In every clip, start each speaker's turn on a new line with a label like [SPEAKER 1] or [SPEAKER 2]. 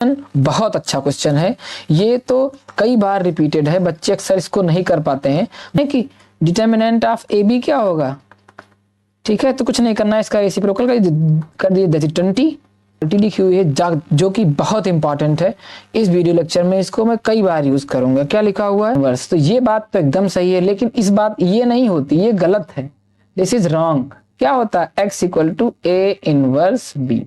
[SPEAKER 1] बहुत अच्छा क्वेश्चन है। ये तो कई बार रिपीटेड है, बच्चे अक्सर इसको नहीं कर पाते हैं कि डिटर्मिनेंट ऑफ ए बी क्या होगा। ठीक है, तो कुछ नहीं करना है, इसका रेसिप्रोकल कर दिए 20 लिखी हुई है जो कि बहुत इंपॉर्टेंट है। इस वीडियो लेक्चर में इसको मैं कई बार यूज करूंगा। क्या लिखा हुआ है इनवर्स, तो ये बात तो एकदम सही है, लेकिन इस बात ये नहीं होती, ये गलत है, दिस इज रॉन्ग। क्या होता है x equal to A inverse B.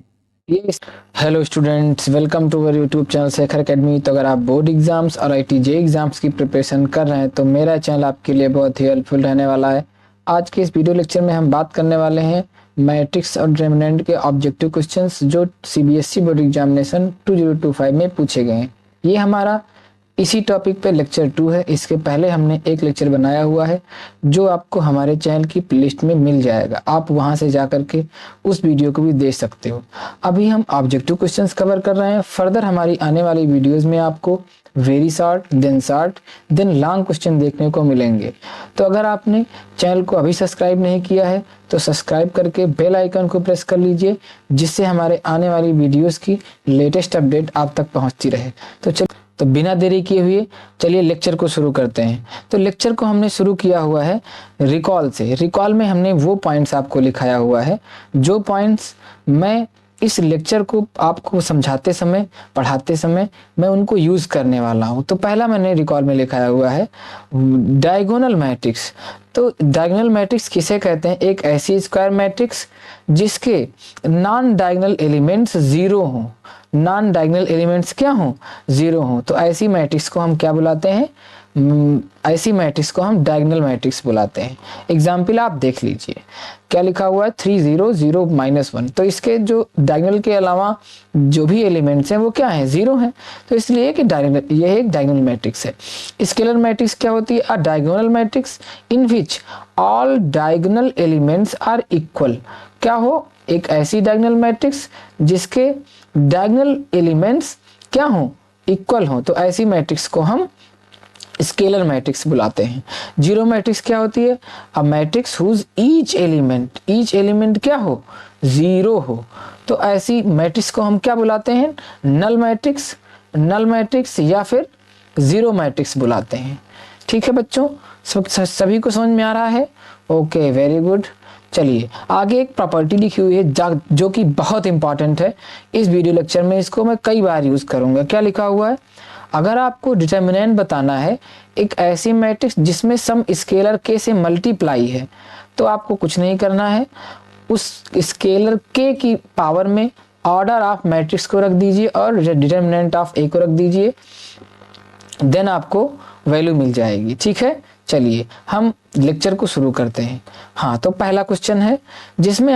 [SPEAKER 1] Hello students, welcome to our YouTube channel Shekhar academy. तो अगर आप बोर्ड एग्जाम्स और IIT-JEE एग्जाम्स की प्रिपरेशन कर रहे हैं तो मेरा चैनल आपके लिए बहुत ही हेल्पफुल रहने वाला है। आज के इस वीडियो लेक्चर में हम बात करने वाले हैं मैट्रिक्स और डिटरमिनेंट के ऑब्जेक्टिव क्वेश्चंस जो CBSE बोर्ड एग्जामिनेशन 2025 में पूछे गए हैं। ये हमारा इसी टॉपिक पे लेक्चर 2 है। इसके पहले हमने एक लेक्चर बनाया हुआ है जो आपको हमारे चैनल की प्लेलिस्ट में मिल जाएगा, आप वहां से जाकर के उस वीडियो को भी देख सकते हो। अभी हम ऑब्जेक्टिव क्वेश्चंस कवर कर रहे हैं। फर्दर हमारी आने वाली वीडियोस में आपको very short then long question देखने को मिलेंगे। तो अगर आपने चैनल को अभी सब्सक्राइब नहीं किया है तो सब्सक्राइब करके बेल आइकन को प्रेस कर लीजिए, जिससे हमारे आने वाली वीडियोस की लेटेस्ट अपडेट आप तक पहुंचती रहे। तो बिना देरी किए हुए चलिए लेक्चर को शुरू करते हैं। तो लेक्चर को हमने शुरू किया हुआ है रिकॉल से। रिकॉल में हमने वो पॉइंट्स आपको लिखाया हुआ है जो पॉइंट्स मैं इस लेक्चर को आपको समझाते समय, पढ़ाते समय मैं उनको यूज करने वाला हूं। तो पहला मैंने रिकॉल में लिखाया हुआ है डायगोनल मैट्रिक्स। तो डायगोनल मैट्रिक्स किसे कहते हैं? एक ऐसी स्क्वायर मैट्रिक्स जिसके नॉन डायगोनल एलिमेंट्स जीरो हों। नॉन डायगोनल एलिमेंट्स क्या हो? जीरो हो। तो ऐसी मैट्रिक्स को हम क्या बुलाते हैं? ऐसी मैट्रिक्स को हम डायगोनल मैट्रिक्स बुलाते हैं। एग्जाम्पल आप देख लीजिए, क्या लिखा हुआ है 3 0 0 -1। तो इसके जो डायगोनल के अलावा जो भी एलिमेंट्स हैं वो क्या हैं? जीरो हैं। तो इसलिए कि डायगोनल, यह एक डायगोनल मैट्रिक्स है। स्केलर मैट्रिक्स क्या होती है? A diagonal matrix in which all diagonal elements are equal. क्या हो? एक ऐसी डायगोनल मैट्रिक्स जिसके डायगोनल एलिमेंट्स क्या हो? इक्वल हो। तो ऐसी मैट्रिक्स को हम स्केलर मैट्रिक्स बुलाते हैं। जीरो मैट्रिक्स क्या होती है? A matrix whose each element क्या हो? जीरो हो। तो ऐसी मैट्रिक्स को हम क्या बुलाते हैं? नल मैट्रिक्स या फिर जीरो मैट्रिक्स बुलाते हैं। ठीक है बच्चों, सभी को समझ में आ रहा है? Okay, very good. चलिए आगे एक प्रॉपर्टी लिखी हुई है जो कि बहुत इंपॉर्टेंट है। इस वीडियो लेक्चर में इसको मैं कई बार यूज करूंगा। क्या लिखा हुआ है? अगर आपको डिटर्मिनेंट बताना है एक ऐसी मैट्रिक्स जिसमें सम स्केलर के से मल्टीप्लाई है, तो आपको कुछ नहीं करना है, उस स्केलर के की पावर में ऑर्डर ऑफ मैट्रिक्स को रख दीजिए और डिटर्मिनेंट ऑफ ए को रख दीजिए, देन आपको वैल्यू मिल जाएगी। ठीक है, चलिए हम लेक्चर को शुरू करते हैं। हाँ, तो पहला क्वेश्चन है जिसमें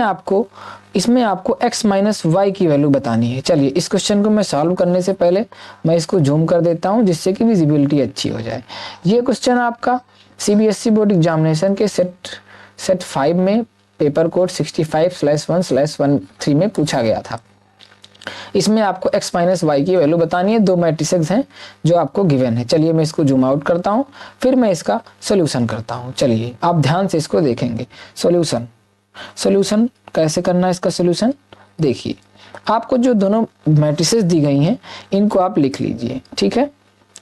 [SPEAKER 1] इसमें आपको x माइनस वाई की वैल्यू बतानी है। चलिए इस क्वेश्चन को मैं सॉल्व करने से पहले मैं इसको जूम कर देता हूं जिससे कि विजिबिलिटी अच्छी हो जाए। ये क्वेश्चन आपका CBSE बोर्ड एग्जामिनेशन के सेट 5 में पेपर कोड 65/1/13 में पूछा गया था। इसमें आपको x माइनस वाई की वैल्यू बतानी है। दो मैट्रिसेस हैं जो आपको गिवन है। चलिए मैं इसको जूम आउट करता हूं, फिर मैं इसका सोल्यूशन करता हूं। चलिए आप ध्यान से इसको देखेंगे। सोल्यूशन कैसे करना है इसका सोल्यूशन देखिए। आपको जो दोनों मैट्रिसेस दी गई हैं इनको आप लिख लीजिए। ठीक है,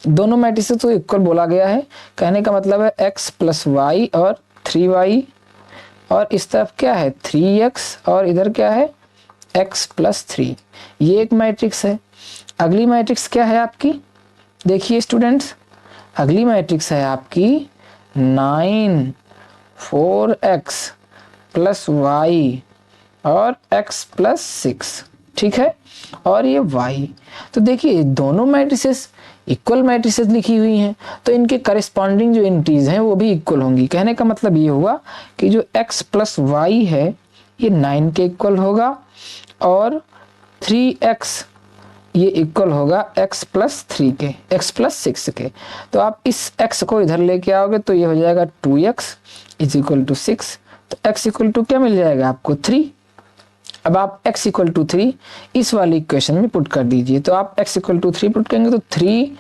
[SPEAKER 1] दोनों मैट्रिसेस को इक्वल बोला गया है। कहने का मतलब है x प्लस वाई और 3y, और इस तरफ क्या है 3x और इधर क्या है x प्लस 3। ये एक मैट्रिक्स है। अगली मैट्रिक्स क्या है आपकी? देखिए स्टूडेंट्स, अगली मैट्रिक्स है आपकी 9 4x प्लस वाई और x प्लस 6। ठीक है, और ये y। तो देखिए दोनों मैट्रिसेस इक्वल मैट्रिसेस लिखी हुई हैं, तो इनके करेस्पॉन्डिंग जो एंट्रीज हैं वो भी इक्वल होंगी। कहने का मतलब ये हुआ कि जो x प्लस वाई है ये 9 के इक्वल होगा और 3x ये इक्वल होगा x प्लस 6 के। तो आप इस x को इधर लेके आओगे तो ये हो जाएगा 2x इज इक्वल टू 6। तो x इक्वल टू क्या मिल जाएगा आपको 3। अब आप x इक्वल टू 3 इस वाली इक्वेशन में पुट कर दीजिए। तो आप x इक्वल टू 3 पुट करेंगे तो 3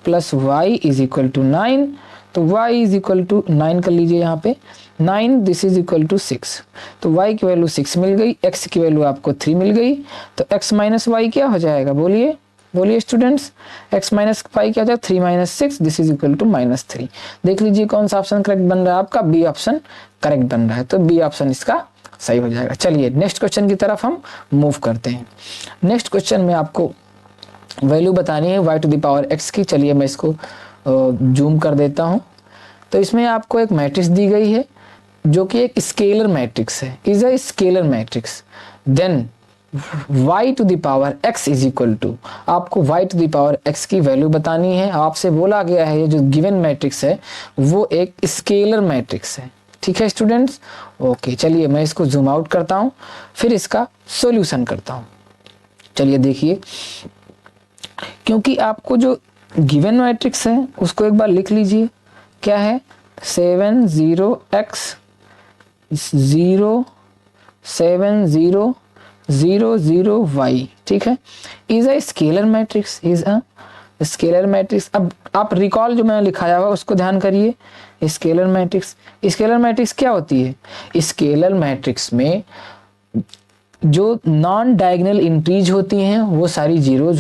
[SPEAKER 1] plus y is equal to 9। तो y इज इक्वल टू 9 कर लीजिए यहाँ पे 9, दिस इज इक्वल टू 6। तो y की वैल्यू 6 मिल गई, x की वैल्यू आपको 3 मिल गई। तो x माइनस वाई क्या हो जाएगा बोलिए? बोलिए स्टूडेंट्स, x माइनस 5 क्या हो जाएगा 3 minus 6, this is equal to -3। देख लीजिए कौन सा ऑप्शन करेक्ट बन रहा है आपका, बी ऑप्शन करेक्ट बन रहा है, तो बी ऑप्शन इसका सही हो जाएगा। चलिए नेक्स्ट क्वेश्चन की तरफ हम मूव करते हैं। नेक्स्ट क्वेश्चन में आपको वैल्यू बतानी है y to the power x की। चलिए मैं इसको जूम कर देता हूं। तो इसमें आपको एक मैट्रिक्स दी गई है जो कि एक स्केलर मैट्रिक्स है, is a scalar matrix. Then y to the power x is equal to, आपको y to the power x की वैल्यू बतानी है। आपसे बोला गया है ये जो गिवन मैट्रिक्स है वो एक स्केलर मैट्रिक्स है। ठीक है स्टूडेंट्स, ओके। चलिए मैं इसको जूम आउट करता हूं, फिर इसका सॉल्यूशन करता हूं। चलिए देखिए, क्योंकि आपको जो गिवन मैट्रिक्स है उसको एक बार लिख लीजिए, क्या है 70x 0 7 0 0 0 y, ठीक है, is a scalar matrix, is a scalar matrix. अब आप रिकॉल जो मैंने लिखाया हुआ उसको ध्यान करिए, स्केलर मैट्रिक्स। स्केलर मैट्रिक्स क्या होती है, स्केलर मैट्रिक्स में जो नॉन डायगोनल एंट्रीज होती हैं वो सारी जीरो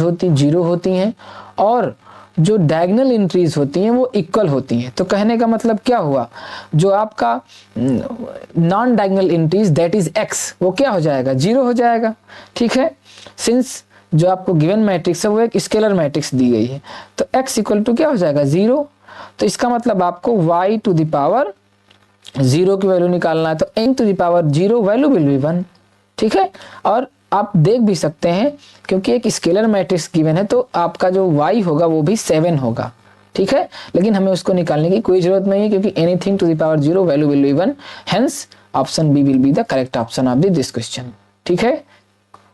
[SPEAKER 1] होती हैं, और जो डायगोनल एंट्रीज होती हैं वो इक्वल होती हैं। तो कहने का मतलब क्या हुआ, जो आपका non diagonal entries that is x वो क्या हो जाएगा, 0 हो जाएगा। ठीक है, सिंस जो आपको गिवन मैट्रिक्स है वो एक स्केलर मैट्रिक्स दी गई है, तो x इक्वल टू क्या हो जाएगा 0। तो इसका मतलब आपको y टू द पावर 0 की वैल्यू निकालना है, तो n to the power 0 value will be 1। ठीक है, और आप देख भी सकते हैं क्योंकि एक स्केलर मैट्रिक्स गिवन है तो आपका जो y होगा वो भी 7 होगा। ठीक है, लेकिन हमें उसको निकालने की कोई जरूरत नहीं है क्योंकि anything to the power 0 value will be 1, hence option B will be the correct option of this question. ठीक है,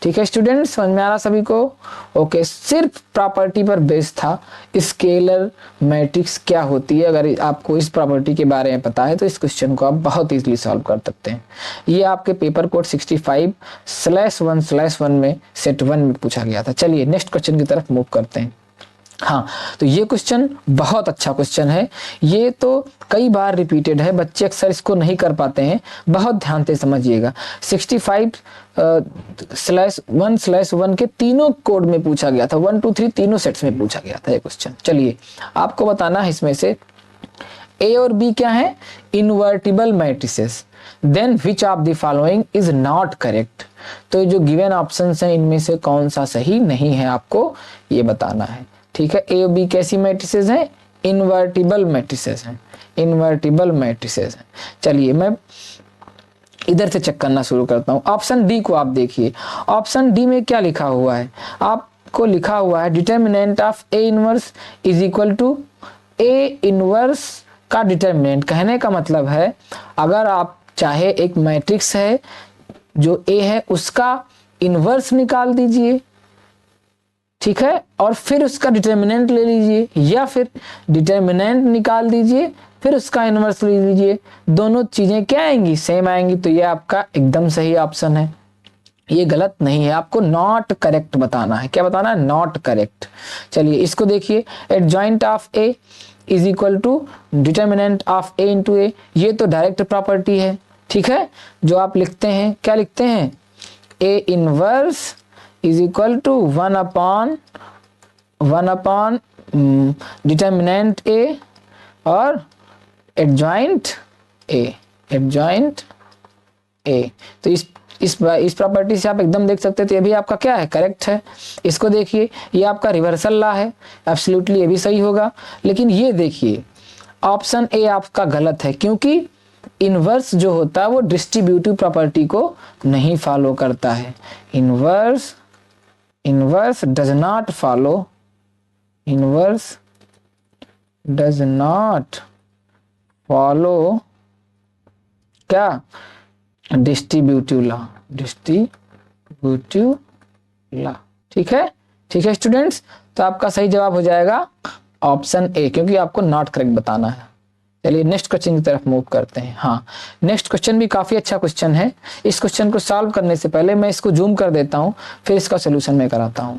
[SPEAKER 1] ठीक है स्टूडेंट्स, समझ में आ रहा सभी को? ओके, सिर्फ प्रॉपर्टी पर बेस्ड था स्केलर मैट्रिक्स क्या होती है। अगर आपको इस प्रॉपर्टी के बारे में पता है तो इस क्वेश्चन को आप बहुत इजीली सॉल्व कर सकते हैं। ये आपके पेपर कोड 65/1/1 में सेट 1 में पूछा गया था। चलिए नेक्स्ट क्वेश्चन की तरफ मूव करते हैं। हाँ, तो ये क्वेश्चन बहुत अच्छा क्वेश्चन है, ये तो कई बार रिपीटेड है, बच्चे अक्सर इसको नहीं कर पाते हैं, बहुत ध्यान से समझिएगा। 65/1/1 के तीनों कोड में पूछा गया था, 1 2 3 तीनों सेट्स में पूछा गया था ये क्वेश्चन। चलिए आपको बताना है इसमें से ए और बी क्या है, invertible matrices, then which of the following is not correct. तो जो गिवन ऑप्शंस हैं इनमें से कौन सा सही नहीं है आपको ये बताना है। ठीक है, ए और बी कैसी मैट्रिसेस हैं, इन्वर्टिबल मैट्रिसेस हैं, इन्वर्टिबल मैट्रिसेस हैं। चलिए मैं इधर से चेक करना शुरू करता हूं। ऑप्शन डी को आप देखिए, ऑप्शन डी में क्या लिखा हुआ है, आपको लिखा हुआ है determinant of A inverse is equal to A inverse का डिटर्मिनेंट। कहने का मतलब है अगर आप चाहे एक मैट्रिक्स है जो ए है उसका इनवर्स निकाल दीजिए, ठीक है, और फिर उसका डिटर्मिनेंट ले लीजिए, या फिर डिटर्मिनेंट निकाल दीजिए फिर उसका इनवर्स ले लीजिए, दोनों चीजें क्या आएंगी, सेम आएंगी। तो ये आपका एकदम सही ऑप्शन है, ये गलत नहीं है। आपको नॉट करेक्ट बताना है, क्या बताना है, नॉट करेक्ट। चलिए इसको देखिए, adjoint of A is equal to determinant of A into A, ये तो डायरेक्ट प्रॉपर्टी है। ठीक है, जो आप लिखते हैं, क्या लिखते हैं, A inverse is equal to 1 upon determinant A और एडजॉइंट ए, एडजॉइंट ए। तो इस प्रॉपर्टी से आप एकदम देख सकते हैं, तो ये भी आपका क्या है, करेक्ट है। इसको देखिए, ये आपका रिवर्सल लॉ है, एब्सोल्युटली ये भी सही होगा। लेकिन ये देखिए ऑप्शन ए आपका गलत है, क्योंकि इनवर्स जो होता है वो डिस्ट्रीब्यूटिव प्रॉपर्टी को नहीं फॉलो करता है। Inverse does not follow, inverse does not follow क्या, डिस्ट्रीब्यूटिव लॉ, डिस्ट्रीब्यूटिव लॉ। ठीक है, ठीक है स्टूडेंट्स, तो आपका सही जवाब हो जाएगा ऑप्शन ए, क्योंकि आपको नॉट करेक्ट बताना है। चलिए नेक्स्ट क्वेश्चन की तरफ मूव करते हैं। हाँ, नेक्स्ट क्वेश्चन भी काफी अच्छा क्वेश्चन है। इस क्वेश्चन को सॉल्व करने से पहले मैं इसको जूम कर देता हूं, फिर इसका सोल्यूशन मैं कराता हूं।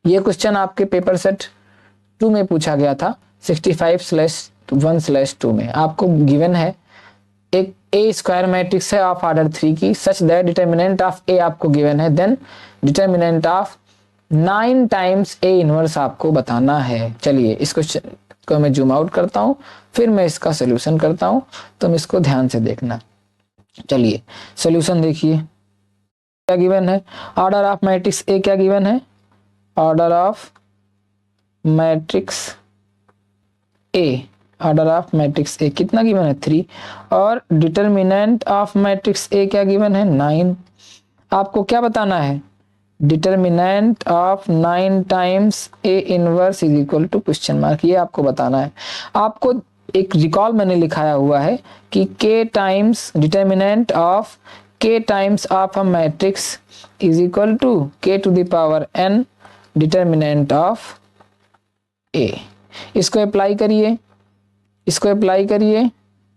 [SPEAKER 1] ये क्वेश्चन आपके पेपर सेट 2 में पूछा गया था, 65/1/2 में। आपको गिवन है एक ए स्क्वायर मैट्रिक्स है ऑफ ऑर्डर 3 की, such that determinant of A आपको गिवन है, then determinant of 9 times A inverse आपको बताना है। चलिए इस क्वेश्चन को मैं जूम आउट करता हूं, फिर मैं इसका सोल्यूशन करता हूं, तुम इसको ध्यान से देखना। चलिए सोल्यूशन देखिए क्या गिवन है। ऑर्डर ऑफ मैट्रिक्स ए क्या गिवन है, order of matrix A, order of matrix ए कितना गिवन है 3, और डिटर्मिनेंट ऑफ मैट्रिक्स ए क्या गिवन है 9। आपको क्या बताना है, determinant of 9 times A inverse is equal to question mark, ये आपको बताना है। आपको एक रिकॉल मैंने लिखाया हुआ है कि k times determinant of k times of a matrix is equal to k to the power n determinant of a। इसको अप्लाई करिए, इसको अप्लाई करिए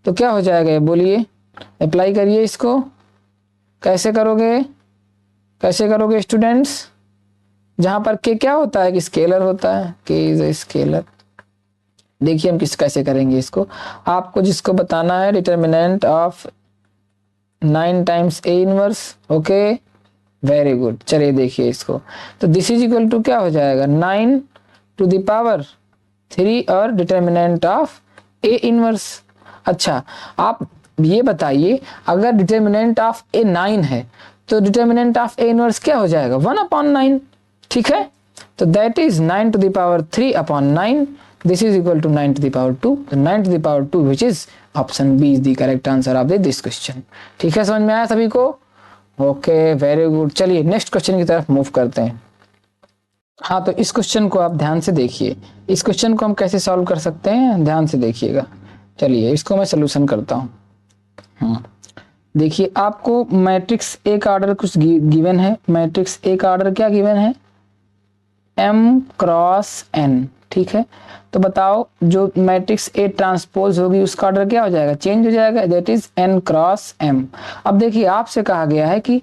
[SPEAKER 1] तो क्या हो जाएगा, बोलिए अप्लाई करिए इसको। कैसे करोगे, कैसे करोगे स्टूडेंट्स, जहां पर k क्या होता है कि स्केलर होता है, k इज ए स्केलर। देखिए हम कैसे करेंगे इसको, आपको जिसको बताना है determinant of 9 times A inverse, okay very good. चलिए देखिए इसको, तो दिस इज इक्वल टू क्या हो जाएगा 9 टू द पावर 3 और डिटर्मिनेंट ऑफ ए इनवर्स। अच्छा आप ये बताइए, अगर डिटर्मिनेंट ऑफ ए 9 है तो डिटर्मिनेंट ऑफ ए इनवर्स क्या हो जाएगा 1/9, ठीक है। तो that is 9 to the power 3/9, this is equal to 9 to the power 2, तो 9 to the power 2 which is option B is the correct answer of this question. ठीक है, समझ में आया सभी को, ओके वेरी गुड। चलिए नेक्स्ट क्वेश्चन की तरफ मूव करते हैं। हाँ तो इस क्वेश्चन को आप ध्यान से देखिए, इस क्वेश्चन को हम कैसे सॉल्व कर सकते हैं ध्यान से देखिएगा। चलिए इसको मैं सोल्यूशन करता हूँ। देखिए आपको मैट्रिक्स ए का ऑर्डर कुछ गिवन है, मैट्रिक्स ए का ऑर्डर क्या गिवन है m क्रॉस n, ठीक है। तो बताओ जो मैट्रिक्स ए ट्रांसपोज होगी उसका ऑर्डर क्या हो जाएगा, चेंज हो जाएगा, that is n cross m। अब देखिए आपसे कहा गया है कि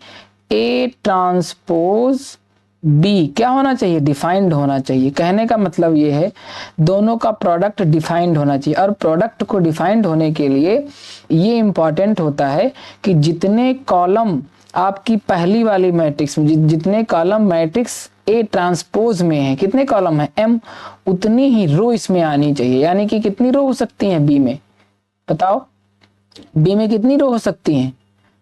[SPEAKER 1] ए ट्रांसपोज बी क्या होना चाहिए, डिफाइंड होना चाहिए। कहने का मतलब ये है दोनों का प्रोडक्ट डिफाइंड होना चाहिए, और प्रोडक्ट को डिफाइंड होने के लिए ये इंपॉर्टेंट होता है कि जितने कॉलम आपकी पहली वाली मैट्रिक्स में, जितने कॉलम मैट्रिक्स ए ट्रांसपोज में है, कितने कॉलम है m, उतनी ही रो इसमें आनी चाहिए। यानी कि कितनी रो हो सकती हैं बी में, बताओ बी में कितनी रो हो सकती हैं।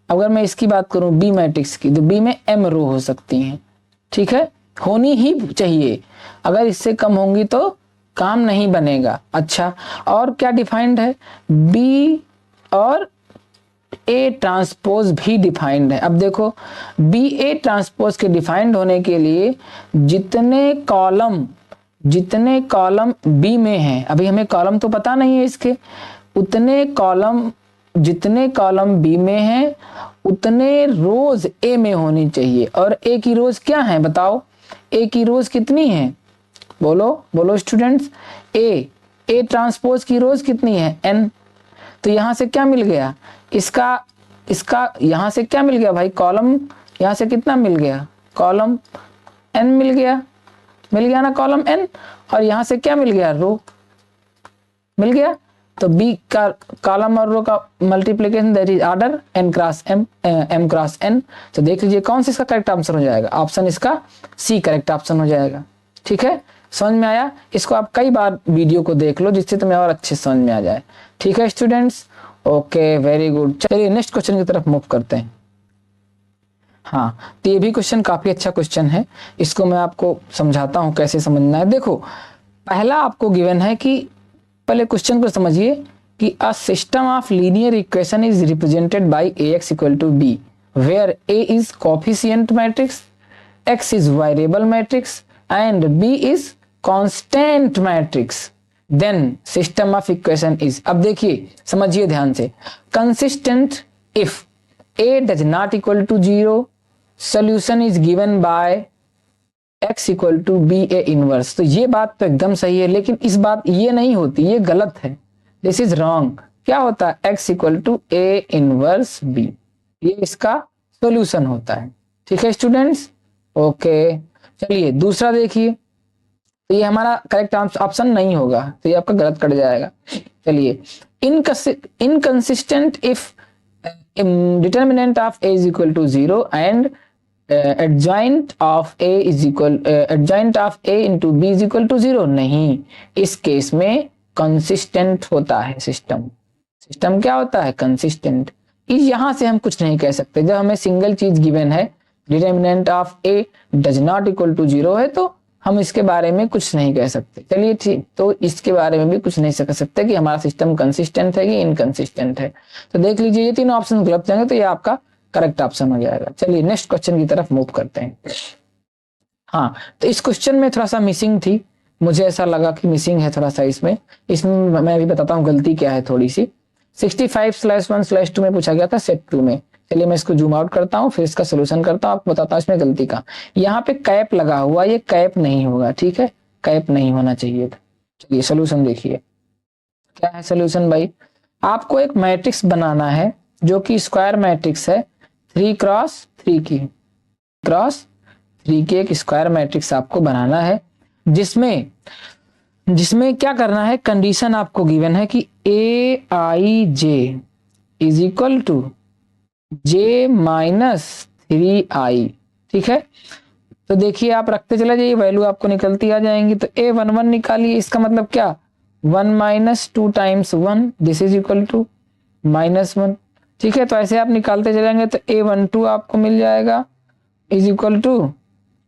[SPEAKER 1] अगर मैं इसकी बात करूं बी मैट्रिक्स की, तो बी में m रो हो सकती हैं, ठीक है, होनी ही चाहिए। अगर इससे कम होंगी तो काम नहीं बनेगा। अच्छा और क्या डिफाइंड है, बी और ए ट्रांसपोज भी डिफाइंड है। अब देखो बी ए ट्रांसपोज के डिफाइंड होने के लिए जितने कॉलम बी में हैं, अभी हमें कॉलम तो पता नहीं है इसके, उतने कॉलम, जितने कॉलम बी में हैं उतने रोज ए में होनी चाहिए। और ए की रोज क्या है बताओ, ए की रोज कितनी है, बोलो बोलो स्टूडेंट्स, ए ट्रांसपोज की रोज कितनी है n। तो यहां से क्या मिल गया, इसका यहां से क्या मिल गया भाई, कॉलम यहां से कितना मिल गया, कॉलम n मिल गया ना कॉलम n, और यहां से क्या मिल गया, रो मिल गया। तो बी का कॉलम और रो का multiplication that is order n cross m cross n। तो देख लीजिए कौन सा इसका करेक्ट आंसर हो जाएगा, ऑप्शन इसका सी करेक्ट ऑप्शन हो जाएगा। ठीक है, समझ में आया। इसको आप कई बार वीडियो को देख लो जिससे तुम्हें और अच्छे समझ में आ जाए। ठीक है स्टूडेंट्स, ओके वेरी गुड। चलिए नेक्स्ट क्वेश्चन की तरफ मूव करते हैं। हाँ तो ये भी क्वेश्चन काफी अच्छा क्वेश्चन है, इसको मैं आपको समझाता हूँ कैसे समझना है। देखो पहला आपको गिवन है कि, पहले क्वेश्चन को समझिए कि a system of linear equation is represented by ax equal to B where a is coefficient matrix, x is variable matrix and b is constant matrix, then system of equation is. अब देखिए समझिए ध्यान से, consistent if a does not equal to 0, solution is given by x equal to B A inverse. तो ये बात तो एकदम सही है, लेकिन इस बात ये नहीं होती, ये गलत है, दिस इज रॉन्ग। क्या होता है, x equal to A inverse B, ये इसका सॉल्यूशन होता है। ठीक है स्टूडेंट्स, ओके। चलिए दूसरा देखिए, तो ये हमारा करेक्ट ऑप्शन नहीं होगा, तो ये आपका गलत कट जाएगा। चलिए inconsistent if determinant of a is equal to 0 and adjoint of A is equal adjoint of A into B is equal to 0, नहीं, इस केस में कंसिस्टेंट होता है सिस्टम। सिस्टम क्या होता है? कंसिस्टेंट। यहां से हम कुछ नहीं कह सकते। जब हमें सिंगल चीज गिवन है, determinant of A does not equal to 0 है, तो हम इसके बारे में कुछ नहीं कह सकते। चलिए ठीक, तो इसके बारे में भी कुछ नहीं कह सकते कि हमारा सिस्टम कंसिस्टेंट है कि इनकंसिस्टेंट है। तो देख लीजिए, ये तीनों ऑप्शन गलत जाएंगे तो ये आपका करेक्ट ऑप्शन हो जाएगा। चलिए नेक्स्ट क्वेश्चन की तरफ मूव करते हैं। हाँ, तो इस क्वेश्चन में थोड़ा सा मिसिंग थी, मुझे ऐसा लगा कि मिसिंग है थोड़ा सा इसमें मैं अभी बताता हूँ गलती क्या है थोड़ी सी। 65/1/2 में पूछा गया था सेट 2 में। चलिए मैं इसको जूम आउट करता हूँ, फिर इसका सोल्यूशन करता हूँ, आपको बताता हूँ इसमें गलती का। यहाँ पे कैप लगा हुआ, ये कैप नहीं होगा, ठीक है, कैप नहीं होना चाहिए था। चलिए सोल्यूशन देखिए, क्या है सोल्यूशन भाई। आपको एक मैट्रिक्स बनाना है जो कि स्क्वायर मैट्रिक्स है, 3x3 की, क्रॉस 3 की एक स्क्वायर मैट्रिक्स आपको बनाना है, जिसमें क्या करना है, कंडीशन आपको गिवन है कि Aij is equal to J-3i, ठीक है। तो देखिए आप रखते चले जाइए, वैल्यू आपको निकलती आ जाएंगी। तो A11 निकालिए, इसका मतलब क्या, 1 - 2 times 1, this is equal to -1, ठीक है। तो ऐसे आप निकालते चलेंगे तो A12 आपको मिल जाएगा इज इक्वल टू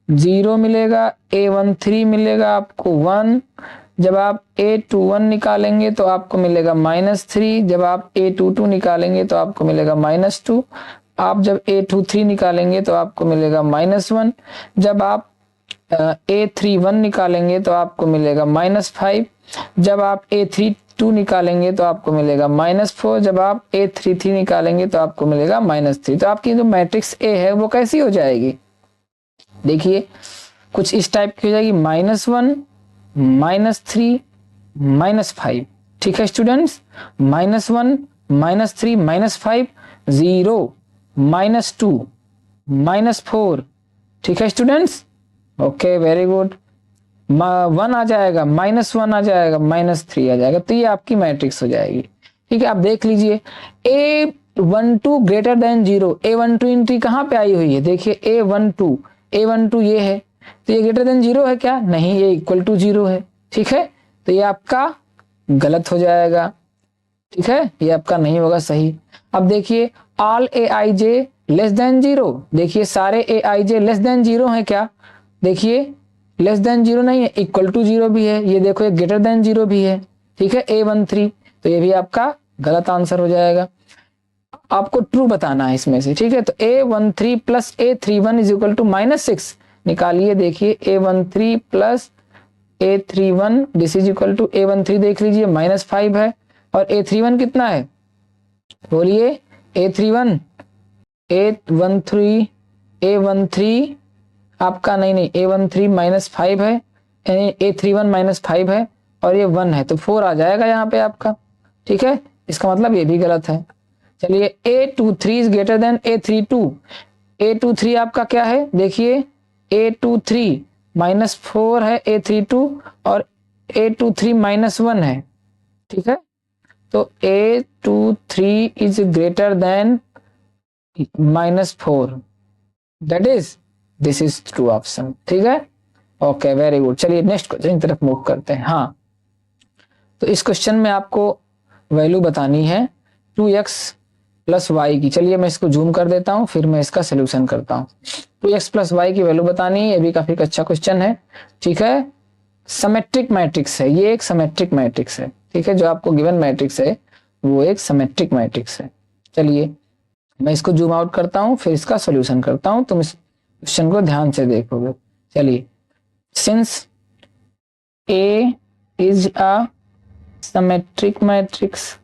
[SPEAKER 1] 0 मिलेगा, A13 मिलेगा आपको 1, जब आप A21 निकालेंगे तो आपको मिलेगा -3, जब आप A22 निकालेंगे तो आपको मिलेगा -2, आप जब A23 निकालेंगे तो आपको मिलेगा -1, जब आप A31 निकालेंगे तो आपको मिलेगा -5, जब आप A32 निकालेंगे तो आपको मिलेगा -4, जब आप A33 निकालेंगे तो आपको मिलेगा -3। तो आपकी जो मैट्रिक्स A है वो कैसी हो जाएगी, देखिए कुछ इस टाइप की हो जाएगी, -1 -3 -5, ठीक है स्टूडेंट्स, -1 -3 -5 0 -2 -4, ठीक है स्टूडेंट्स। ओके वेरी गुड, 1 आ जाएगा, -1 आ जाएगा, -3 आ जाएगा, तो ये आपकी मैट्रिक्स हो जाएगी, ठीक है। आप देख लीजिए A12 greater than 0, A12 entry कहाँ पे आई हुई है, देखिए A12 ये है, तो ये ग्रेटर देन 0 है क्या, नहीं, ये इक्वल टू 0 है, ठीक है। तो ये आपका गलत हो जाएगा, ठीक है, ये आपका नहीं होगा सही। अब देखिए ऑल Aij लेस देन 0, देखिए सारे Aij लेस देन 0 है क्या, देखिए लेस देन 0 नहीं है, इक्वल टू 0 भी है, ये देखो ये ग्रेटर देन 0 भी है, ठीक है, A13, तो ये भी आपका गलत आंसर हो जाएगा। आपको ट्रू बताना है इसमें से, ठीक है। तो A13 plus A31 is equal to -6 निकालिए, देखिए A13 plus A31 this is equal to A13 देख लीजिए -5 है, और A31 कितना है, बोलिए A31 A13 आपका नहीं A13 -5 है, यानी A31 -5 है, और ये 1 है, तो 4 आ जाएगा यहाँ पे आपका, ठीक है। इसका मतलब ये भी गलत है। चलिए A23 is greater than A32, A23 आपका क्या है, देखिए A23 -4 है A32, और A23 -1 है, ठीक है। तो A23 is greater than -4, that is this is true option, ठीक है। ओके वेरी गुड, चलिए नेक्स्ट क्वेश्चन की तरफ मूव करते हैं। हाँ, तो इस क्वेश्चन में आपको वैल्यू बतानी है 2x + y की। चलिए मैं इसको जूम कर देता हूं, फिर मैं इसका सोल्यूशन करता हूं। 2x + y की वैल्यू बतानी है, ये भी काफी अच्छा क्वेश्चन है, ठीक है। सिमेट्रिक मैट्रिक्स है, ये एक सिमेट्रिक मैट्रिक्स है, ठीक है, जो आपको गिवन मैट्रिक्स है वो एक सिमेट्रिक मैट्रिक्स है। चलिए मैं इसको जूम आउट करता हूं, फिर इसका सोल्यूशन करता हूं, तुम इस क्वेश्चन को ध्यान से देखोगे। चलिए, since A is a symmetric matrix,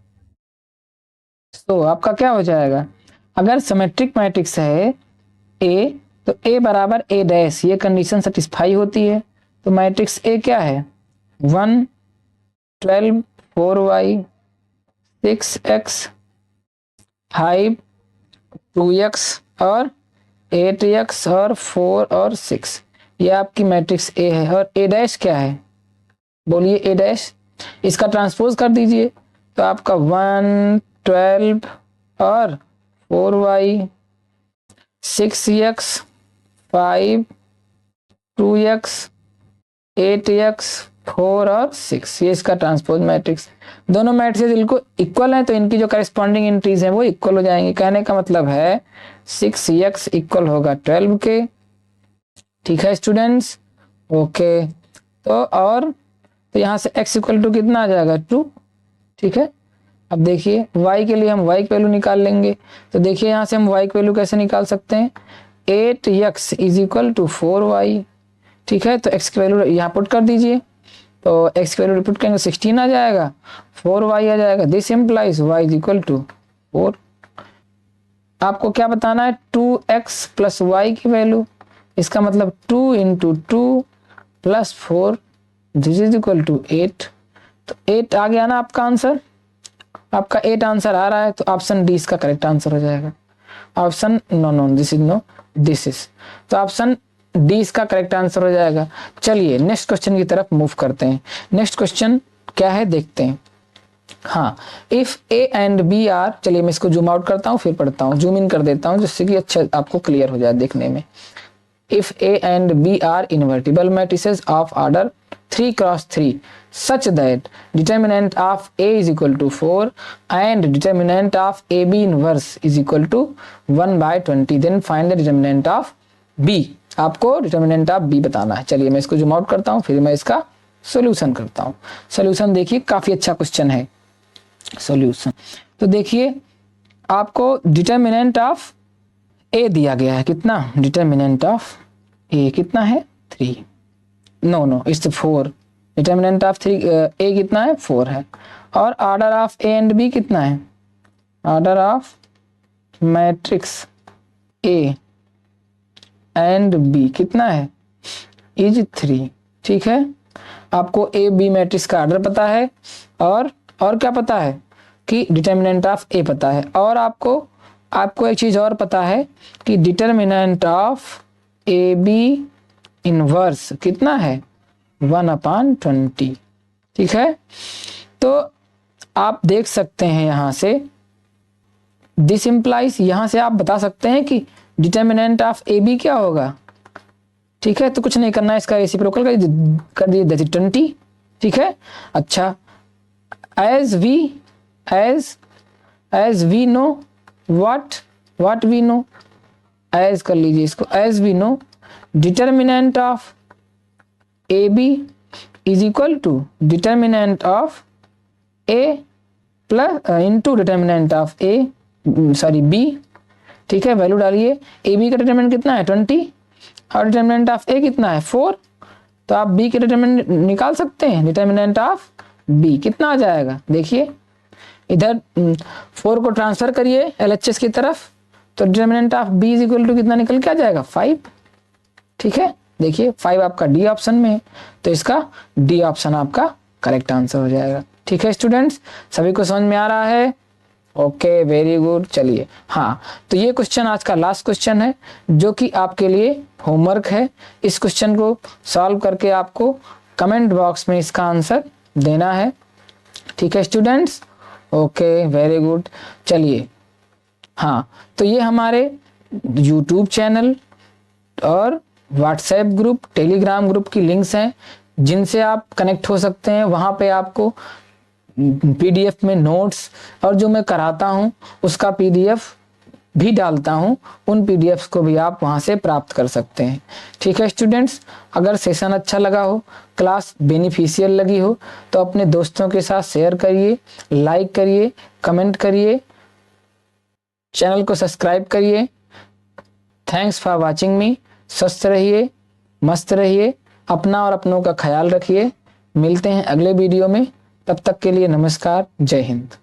[SPEAKER 1] तो आपका क्या हो जाएगा, अगर सिमेट्रिक मैट्रिक्स है A, तो A बराबर A', ये कंडीशन सेटिस्फाई होती है। तो मैट्रिक्स A क्या है, 1 12 4y 6x 5 2x और 8x और 4 और 6, ये आपकी मैट्रिक्स A है। और A' क्या है, बोलिए A', इसका ट्रांसपोज कर दीजिए, तो आपका 1 12 और 4y 6x 5, 2x, 8x, 4 और 6, ये इसका ट्रांसपोज मैट्रिक्स। दोनों मैट्रिक्स बिल्कुल इक्वल हैं तो इनकी जो करस्पॉन्डिंग एंट्रीज हैं वो इक्वल हो जाएंगी। कहने का मतलब है 6x इक्वल होगा 12 के। ठीक है स्टूडेंट्स, ओके। तो यहाँ से x इक्वल टू कितना आ जाएगा 2। ठीक है, अब देखिए y के लिए हम y की वैल्यू निकाल लेंगे। तो देखिए यहाँ से हम y की वैल्यू कैसे निकाल सकते हैं, 8x is equal to 4y। ठीक है, तो x की वैल्यू यहाँ पुट कर दीजिए, तो x की वैल्यू पुट करेंगे 16 आ जाएगा, 4y आ जाएगा। This implies y is equal to 4। आपको क्या बताना है, 2x प्लस y की वैल्यू, इसका मतलब 2 into 2 plus 4, this is equal to 8। तो 8 आ गया ना आपका आंसर, आपका 8 आंसर आ रहा है, तो ऑप्शन डी इसका करेक्ट आंसर हो जाएगा। Option no this is no this is, तो ऑप्शन डी इसका करेक्ट आंसर हो जाएगा। चलिए नेक्स्ट क्वेश्चन की तरफ मूव करते हैं। नेक्स्ट क्वेश्चन क्या है देखते हैं। हाँ, if A and B are, चलिए मैं इसको जूम आउट करता हूँ फिर पढ़ता हूँ, जूम इन कर देता हूँ जिससे कि अच्छा आपको क्लियर हो जाए देखने में। If A and B are invertible matrices of order 3 cross 3 such that determinant of A is equal to 4 and determinant of AB inverse is equal to 1/20, then find the determinant of B। आपको determinant of B बताना है। चलिए मैं इसको zoom out करता हूँ फिर मैं इसका सॉल्यूशन करता हूँ। सॉल्यूशन देखिए काफी अच्छा क्वेश्चन है। सॉल्यूशन तो देखिए आपको डिटर्मिनेंट ऑफ ए दिया गया है, कितना, डिटर्मिनेंट ऑफ ए कितना है 3, no it's 4। Determinant of 3 A कितना है 4 है, और order of A and B कितना है, order of matrix A and B कितना है, इज 3। ठीक है, आपको ए बी मैट्रिक्स का ऑर्डर पता है, और क्या पता है कि डिटर्मिनेंट ऑफ ए पता है, और आपको एक चीज और पता है कि determinant of A B inverse कितना है 1/20। ठीक है, तो आप देख सकते हैं यहाँ से दिस इम्प्लाइज, यहाँ से आप बता सकते हैं कि डिटर्मिनेंट ऑफ ए बी क्या होगा। ठीक है, तो कुछ नहीं करना है, इसका रेसिप्रोकल कर दीजिए 20। ठीक है, अच्छा as we know what we know, as कर लीजिए इसको, as we know determinant of A B is equal to determinant of A plus into determinant of A sorry B. ठीक है, वैल्यू डालिए, ए बी का डिटर्मिनेंट कितना है 20 और डिटर्मिनेंट ऑफ ए कितना है 4, तो आप बी के डिटर्मिनेंट निकाल सकते हैं। डिटर्मिनेंट ऑफ बी कितना आ जाएगा, देखिए इधर 4 को ट्रांसफर करिए LHS की तरफ, तो determinant of B is equal to कितना निकल के आ जाएगा 5। ठीक है, देखिए 5 आपका डी ऑप्शन में है, तो इसका डी ऑप्शन आपका करेक्ट आंसर हो जाएगा। ठीक है स्टूडेंट्स, सभी को समझ में आ रहा है, ओके वेरी गुड। चलिए हाँ, तो ये क्वेश्चन आज का लास्ट क्वेश्चन है जो कि आपके लिए होमवर्क है। इस क्वेश्चन को सॉल्व करके आपको कमेंट बॉक्स में इसका आंसर देना है। ठीक है स्टूडेंट्स, ओके वेरी गुड। चलिए हाँ, तो ये हमारे YouTube चैनल और व्हाट्सएप ग्रुप, टेलीग्राम ग्रुप की लिंक्स हैं जिनसे आप कनेक्ट हो सकते हैं। वहाँ पे आपको PDF में नोट्स और जो मैं कराता हूँ उसका PDF भी डालता हूँ, उन PDFs को भी आप वहाँ से प्राप्त कर सकते हैं। ठीक है स्टूडेंट्स, अगर सेशन अच्छा लगा हो, क्लास बेनिफिशियल लगी हो, तो अपने दोस्तों के साथ शेयर करिए, लाइक करिए, कमेंट करिए, चैनल को सब्सक्राइब करिए। Thanks for watching me. स्वस्थ रहिए, मस्त रहिए, अपना और अपनों का ख्याल रखिए। मिलते हैं अगले वीडियो में, तब तक के लिए नमस्कार, जय हिंद।